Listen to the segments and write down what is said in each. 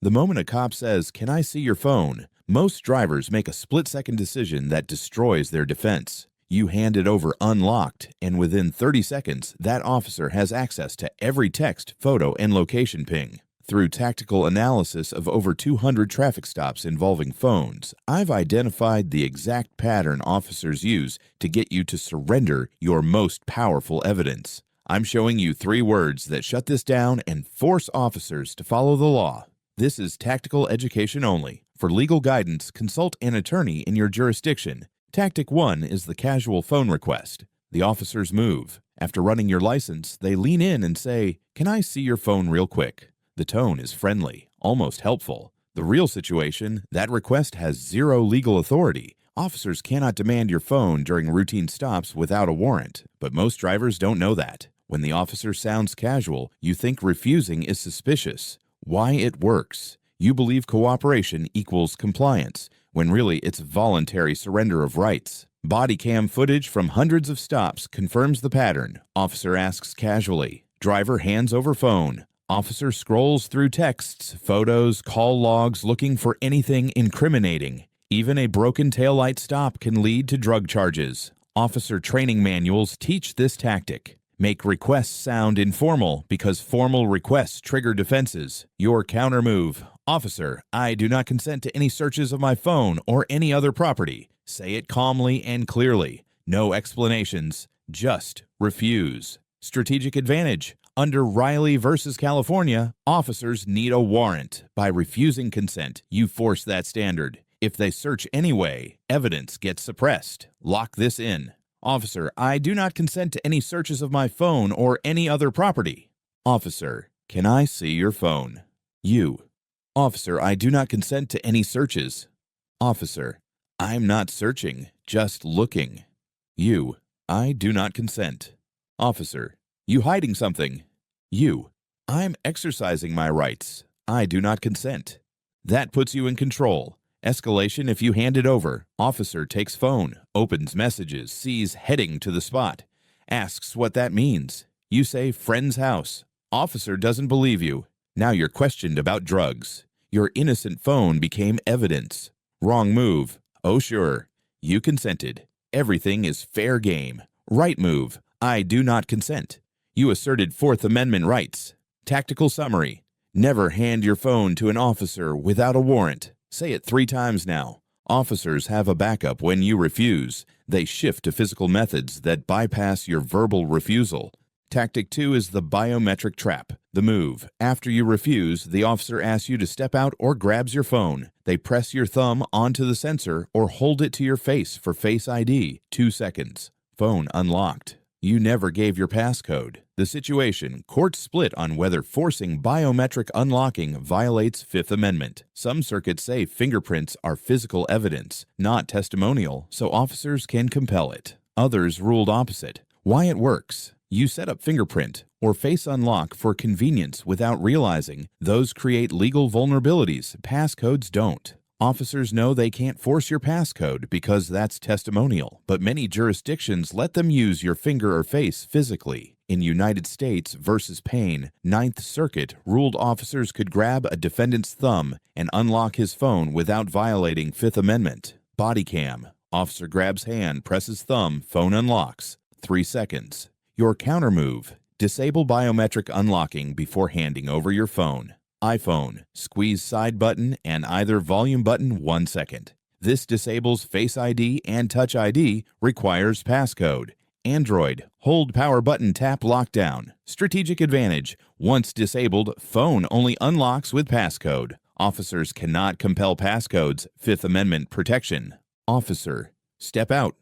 The moment a cop says, "Can I see your phone?" most drivers make a split-second decision that destroys their defense. You hand it over unlocked, and within 30 seconds, that officer has access to every text, photo, and location ping. Through tactical analysis of over 200 traffic stops involving phones, I've identified the exact pattern officers use to get you to surrender your most powerful evidence. I'm showing you 3 words that shut this down and force officers to follow the law. This is tactical education only. For legal guidance, consult an attorney in your jurisdiction. Tactic 1 is the casual phone request. The officers move. After running your license, they lean in and say, "Can I see your phone real quick?" The tone is friendly, almost helpful. The real situation, that request has zero legal authority. Officers cannot demand your phone during routine stops without a warrant, but most drivers don't know that. When the officer sounds casual, you think refusing is suspicious. Why it works. You believe cooperation equals compliance, when really it's voluntary surrender of rights. Body cam footage from hundreds of stops confirms the pattern. Officer asks casually. Driver hands over phone. Officer scrolls through texts, photos, call logs looking for anything incriminating. Even a broken taillight stop can lead to drug charges. Officer training manuals teach this tactic. Make requests sound informal because formal requests trigger defenses. Your counter move. Officer, I do not consent to any searches of my phone or any other property. Say it calmly and clearly. No explanations. Just refuse. Strategic advantage. Under Riley versus California, officers need a warrant. By refusing consent, you force that standard. If they search anyway, evidence gets suppressed. Lock this in. Officer, I do not consent to any searches of my phone or any other property. Officer, can I see your phone? You. Officer, I do not consent to any searches. Officer, I'm not searching, just looking. You. I do not consent. Officer, you hiding something? You. I'm exercising my rights. I do not consent. That puts you in control. Escalation if you hand it over. Officer takes phone, opens messages, sees heading to the spot. Asks what that means. You say friend's house. Officer doesn't believe you. Now you're questioned about drugs. Your innocent phone became evidence. Wrong move. Oh sure. You consented. Everything is fair game. Right move. I do not consent. You asserted Fourth Amendment rights. Tactical summary. Never hand your phone to an officer without a warrant. Say it 3 times now. Officers have a backup when you refuse. They shift to physical methods that bypass your verbal refusal. Tactic 2 is the biometric trap. The move. After you refuse, the officer asks you to step out or grabs your phone. They press your thumb onto the sensor or hold it to your face for Face ID. 2 seconds. Phone unlocked. You never gave your passcode. The situation, court split on whether forcing biometric unlocking violates Fifth Amendment. Some circuits say fingerprints are physical evidence, not testimonial, so officers can compel it. Others ruled opposite. Why it works. You set up fingerprint or face unlock for convenience without realizing those create legal vulnerabilities. Passcodes don't. Officers know they can't force your passcode because that's testimonial, but many jurisdictions let them use your finger or face physically. In United States versus Payne, 9th Circuit ruled officers could grab a defendant's thumb and unlock his phone without violating Fifth Amendment. Body cam. Officer grabs hand, presses thumb, phone unlocks. 3 seconds. Your counter move. Disable biometric unlocking before handing over your phone. iPhone, squeeze side button and either volume button 1 second. This disables Face ID and Touch ID, requires passcode. Android, hold power button tap lockdown. Strategic advantage, once disabled, phone only unlocks with passcode. Officers cannot compel passcodes, Fifth Amendment protection. Officer, step out.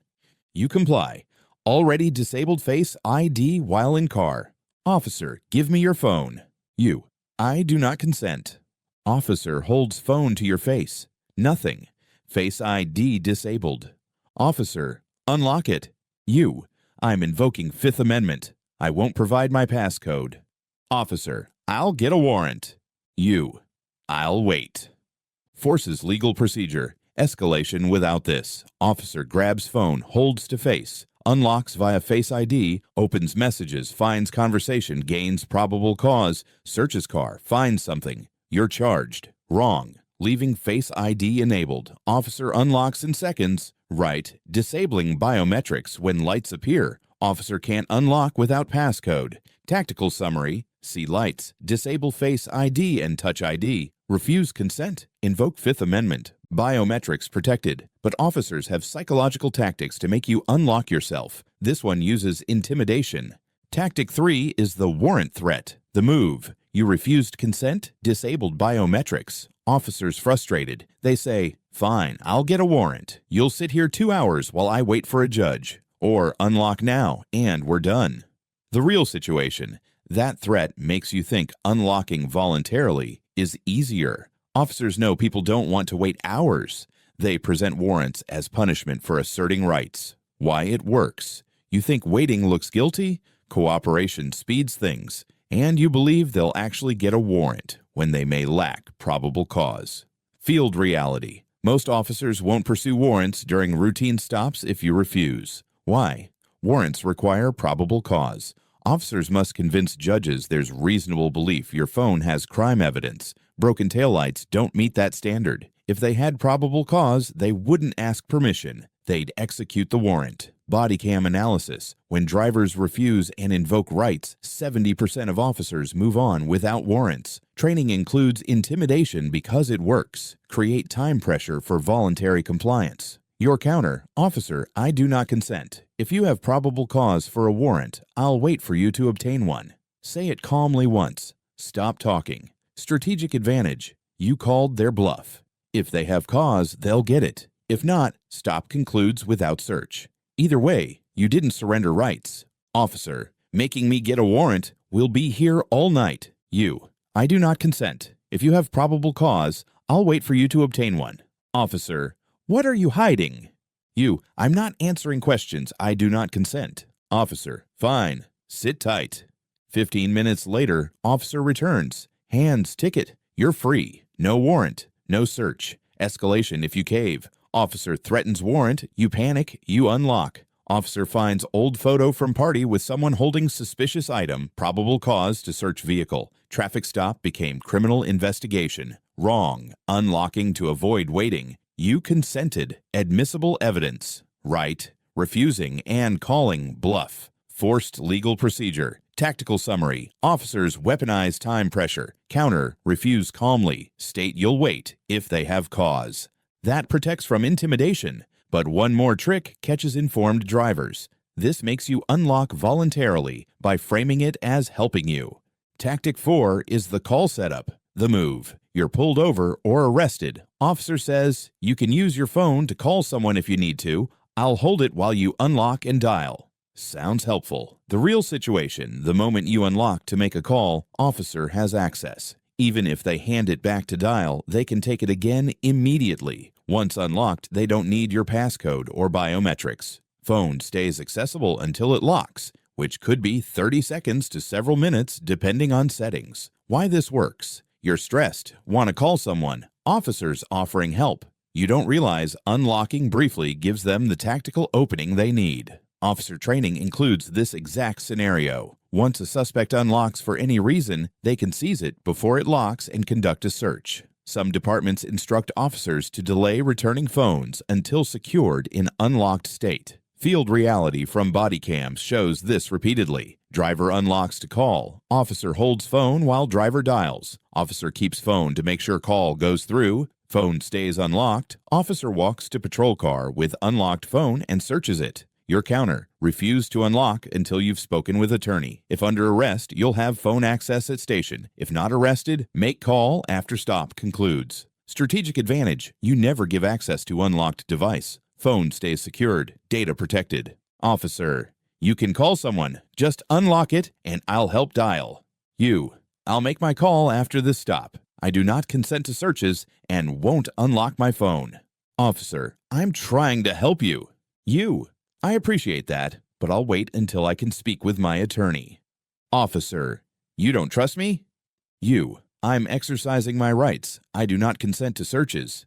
You comply. Already disabled Face ID while in car. Officer, give me your phone. You. I do not consent. Officer holds phone to your face. Nothing. Face ID disabled. Officer, unlock it. You. I'm invoking Fifth Amendment. I won't provide my passcode. Officer, I'll get a warrant. You. I'll wait. Forces legal procedure. Escalation without this. Officer grabs phone, holds to face. Unlocks via Face ID, opens messages, finds conversation, gains probable cause, searches car, finds something. You're charged. Wrong. Leaving Face ID enabled. Officer unlocks in seconds. Right. Disabling biometrics when lights appear. Officer can't unlock without passcode. Tactical summary. See lights. Disable Face ID and Touch ID. Refuse consent. Invoke Fifth Amendment. Biometrics protected. But officers have psychological tactics to make you unlock yourself. This one uses intimidation. Tactic 3 is the warrant threat. The move. You refused consent, disabled biometrics. Officers frustrated. They say, "Fine, I'll get a warrant. You'll sit here 2 hours while I wait for a judge." Or unlock now, and we're done. The real situation. That threat makes you think unlocking voluntarily is easier. Officers know people don't want to wait hours. They present warrants as punishment for asserting rights. Why it works. You think waiting looks guilty? Cooperation speeds things. And you believe they'll actually get a warrant when they may lack probable cause. Field reality. Most officers won't pursue warrants during routine stops if you refuse. Why? Warrants require probable cause. Officers must convince judges there's reasonable belief your phone has crime evidence. Broken taillights don't meet that standard. If they had probable cause, they wouldn't ask permission. They'd execute the warrant. Body cam analysis. When drivers refuse and invoke rights, 70% of officers move on without warrants. Training includes intimidation because it works. Create time pressure for voluntary compliance. Your counter. Officer, I do not consent. If you have probable cause for a warrant, I'll wait for you to obtain one. Say it calmly once. Stop talking. Strategic advantage. You called their bluff. If they have cause, they'll get it. If not, stop concludes without search. Either way, you didn't surrender rights. Officer, making me get a warrant. We'll be here all night. You, I do not consent. If you have probable cause, I'll wait for you to obtain one. Officer, what are you hiding? You, I'm not answering questions. I do not consent. Officer, fine. Sit tight. 15 minutes later, officer returns. Hands ticket. You're free. No warrant. No search. Escalation if you cave. Officer threatens warrant. You panic. You unlock. Officer finds old photo from party with someone holding suspicious item. Probable cause to search vehicle. Traffic stop became criminal investigation. Wrong. Unlocking to avoid waiting. You consented. Admissible evidence. Right. Refusing and calling bluff. Forced legal procedure. Tactical summary. Officers weaponize time pressure. Counter. Refuse calmly. State you'll wait if they have cause. That protects from intimidation. But one more trick catches informed drivers. This makes you unlock voluntarily by framing it as helping you. Tactic 4 is the call setup. The move. You're pulled over or arrested. Officer says, you can use your phone to call someone if you need to. I'll hold it while you unlock and dial. Sounds helpful. The real situation, the moment you unlock to make a call, officer has access. Even if they hand it back to dial, they can take it again immediately. Once unlocked, they don't need your passcode or biometrics. Phone stays accessible until it locks, which could be 30 seconds to several minutes depending on settings. Why this works? You're stressed, want to call someone, officers offering help. You don't realize unlocking briefly gives them the tactical opening they need. Officer training includes this exact scenario. Once a suspect unlocks for any reason, they can seize it before it locks and conduct a search. Some departments instruct officers to delay returning phones until secured in unlocked state. Field reality from body cams shows this repeatedly. Driver unlocks to call. Officer holds phone while driver dials. Officer keeps phone to make sure call goes through. Phone stays unlocked. Officer walks to patrol car with unlocked phone and searches it. Your counter. Refuse to unlock until you've spoken with attorney. If under arrest, you'll have phone access at station. If not arrested, make call after stop concludes. Strategic advantage. You never give access to unlocked device. Phone stays secured. Data protected. Officer. You can call someone. Just unlock it and I'll help dial. You. I'll make my call after this stop. I do not consent to searches and won't unlock my phone. Officer. I'm trying to help you. You. I appreciate that, but I'll wait until I can speak with my attorney. Officer, you don't trust me? You, I'm exercising my rights. I do not consent to searches.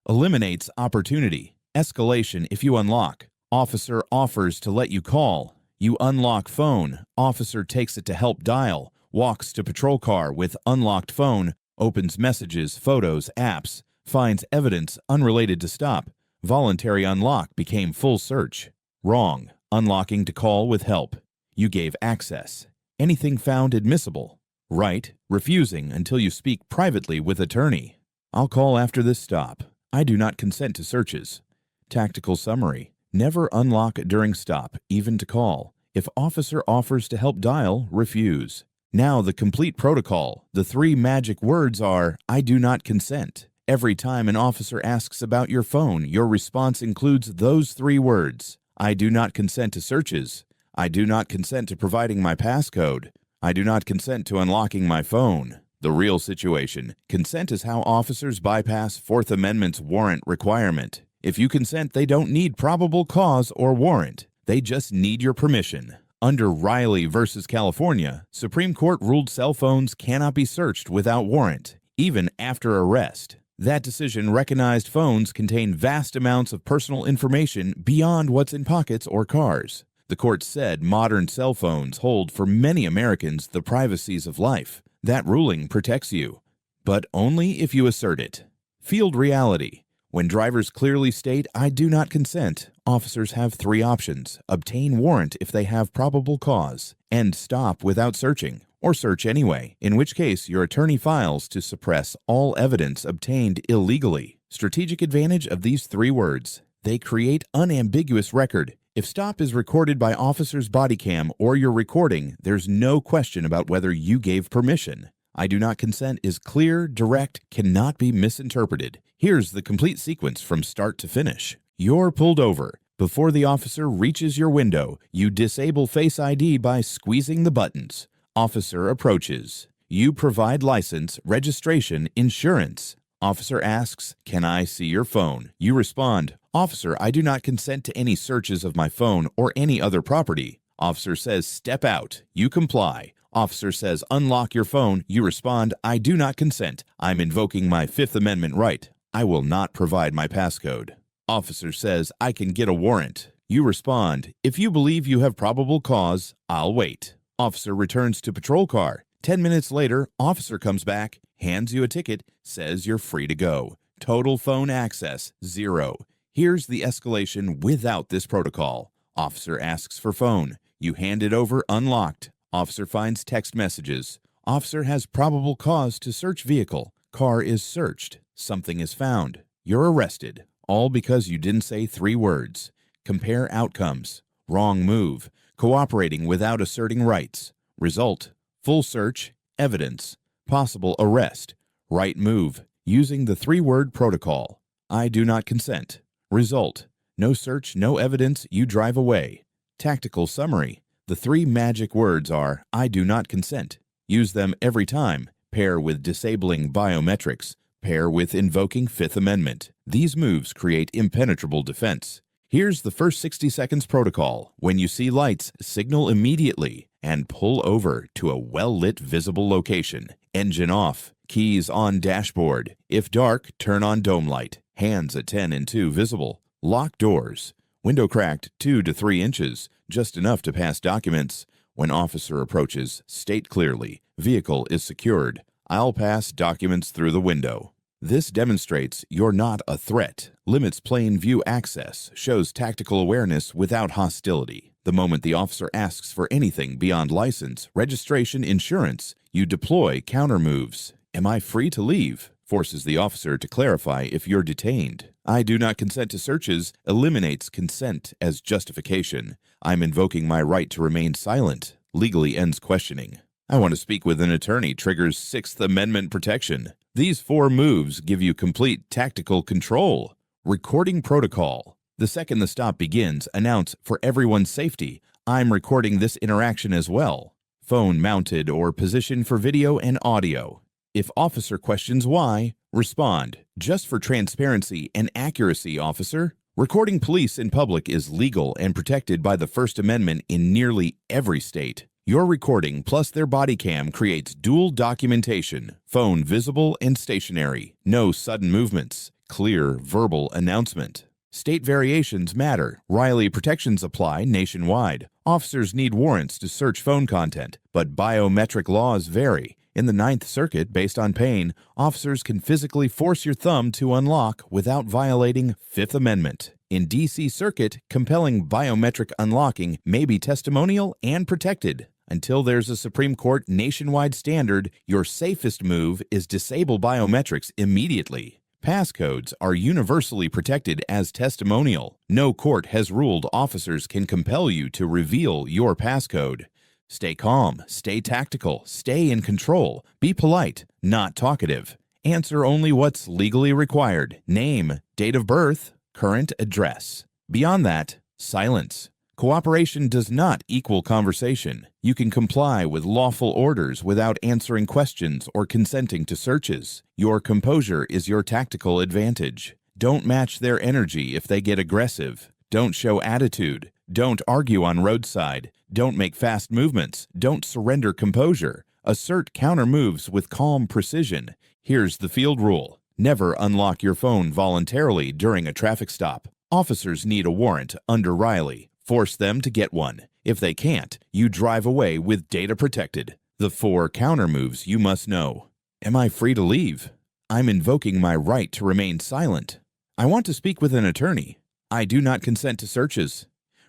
Eliminates opportunity. Escalation if you unlock. Officer offers to let you call. You unlock phone. Officer takes it to help dial. Walks to patrol car with unlocked phone. opens messages, photos, apps, finds evidence unrelated to stop. Voluntary unlock became full search. Wrong. Unlocking to call with help. You gave access. Anything found admissible. Right. Refusing until you speak privately with attorney. I'll call after this stop. I do not consent to searches. Tactical summary. Never unlock during stop, even to call. If officer offers to help dial, refuse. Now the complete protocol. The 3 magic words are, I do not consent. Every time an officer asks about your phone, your response includes those 3 words. I do not consent to searches. I do not consent to providing my passcode. I do not consent to unlocking my phone. The real situation. Consent is how officers bypass Fourth Amendment's warrant requirement. If you consent, they don't need probable cause or warrant. They just need your permission. Under Riley v. California, Supreme Court ruled cell phones cannot be searched without warrant, even after arrest. That decision recognized phones contain vast amounts of personal information beyond what's in pockets or cars. The court said modern cell phones hold for many Americans the privacies of life. That ruling protects you, but only if you assert it. Field reality. When drivers clearly state, I do not consent, officers have 3 options. Obtain warrant if they have probable cause, end stop without searching, or search anyway, in which case your attorney files to suppress all evidence obtained illegally. Strategic advantage of these 3 words. They create unambiguous record. If stop is recorded by officer's body cam or your recording, there's no question about whether you gave permission. I do not consent is clear, direct, cannot be misinterpreted. Here's the complete sequence from start to finish. You're pulled over. Before the officer reaches your window, you disable Face ID by squeezing the buttons. Officer approaches. You provide license, registration, insurance. Officer asks, can I see your phone? You respond, Officer, I do not consent to any searches of my phone or any other property. Officer says, step out. You comply. Officer says, unlock your phone. You respond, I do not consent. I'm invoking my Fifth Amendment right. I will not provide my passcode. Officer says, I can get a warrant. You respond, if you believe you have probable cause, I'll wait. Officer returns to patrol car. 10 minutes later, officer comes back, hands you a ticket, says you're free to go. Total phone access, 0. Here's the escalation without this protocol. Officer asks for phone. You hand it over unlocked. Officer finds text messages. Officer has probable cause to search vehicle. Car is searched. Something is found. You're arrested. All because you didn't say 3 words. Compare outcomes. Wrong move. Cooperating without asserting rights. Result. Full search. Evidence. Possible arrest. Right move. Using the 3-word protocol. I do not consent. Result. No search, no evidence, you drive away. Tactical summary. The 3 magic words are, I do not consent. Use them every time. Pair with disabling biometrics. Pair with invoking Fifth Amendment. These moves create impenetrable defense. Here's the first 60 seconds protocol. When you see lights, signal immediately and pull over to a well-lit visible location. Engine off. Keys on dashboard. If dark, turn on dome light. Hands at 10 and 2 visible. Lock doors. Window cracked 2 to 3 inches, just enough to pass documents. When officer approaches, state clearly, vehicle is secured. I'll pass documents through the window. This demonstrates you're not a threat, limits plain view access, shows tactical awareness without hostility. The moment the officer asks for anything beyond license, registration, insurance, you deploy counter moves. Am I free to leave? Forces the officer to clarify if you're detained. I do not consent to searches eliminates consent as justification. I'm invoking my right to remain silent. Legally ends questioning. I want to speak with an attorney triggers Sixth Amendment protection. These 4 moves give you complete tactical control. Recording protocol. The second the stop begins, announce for everyone's safety, I'm recording this interaction as well. Phone mounted or positioned for video and audio. If officer questions why, respond. Just for transparency and accuracy, officer. Recording police in public is legal and protected by the First Amendment in nearly every state. Your recording plus their body cam creates dual documentation, phone visible and stationary, no sudden movements, clear verbal announcement. State variations matter. Riley protections apply nationwide. Officers need warrants to search phone content, but biometric laws vary. In the Ninth Circuit, based on pain, officers can physically force your thumb to unlock without violating Fifth Amendment. In D.C. Circuit, compelling biometric unlocking may be testimonial and protected. Until there's a Supreme Court nationwide standard, your safest move is disable biometrics immediately. Passcodes are universally protected as testimonial. No court has ruled officers can compel you to reveal your passcode. Stay calm, stay tactical, stay in control. Be polite, not talkative. Answer only what's legally required. Name, date of birth, current address. Beyond that, silence. Cooperation does not equal conversation. You can comply with lawful orders without answering questions or consenting to searches. Your composure is your tactical advantage. Don't match their energy if they get aggressive. Don't show attitude. Don't argue on roadside. Don't make fast movements. Don't surrender composure. Assert counter moves with calm precision. Here's the field rule. Never unlock your phone voluntarily during a traffic stop. Officers need a warrant under Riley. Force them to get one. If they can't, you drive away with data protected. The 4 counter moves you must know. Am I free to leave? I'm invoking my right to remain silent. I want to speak with an attorney. I do not consent to searches.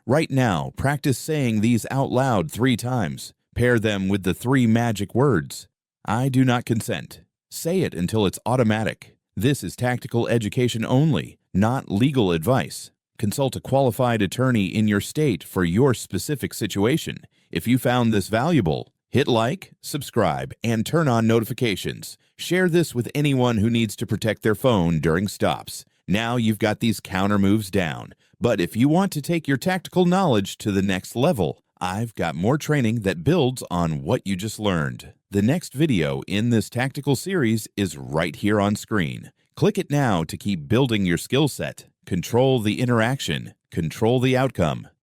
Right now, practice saying these out loud 3 times. Pair them with the 3 magic words. I do not consent. Say it until it's automatic. This is tactical education only, not legal advice. Consult a qualified attorney in your state for your specific situation. If you found this valuable, hit like, subscribe, and turn on notifications. Share this with anyone who needs to protect their phone during stops. Now you've got these counter moves down. But if you want to take your tactical knowledge to the next level, I've got more training that builds on what you just learned. The next video in this tactical series is right here on screen. Click it now to keep building your skill set. Control the interaction. Control the outcome.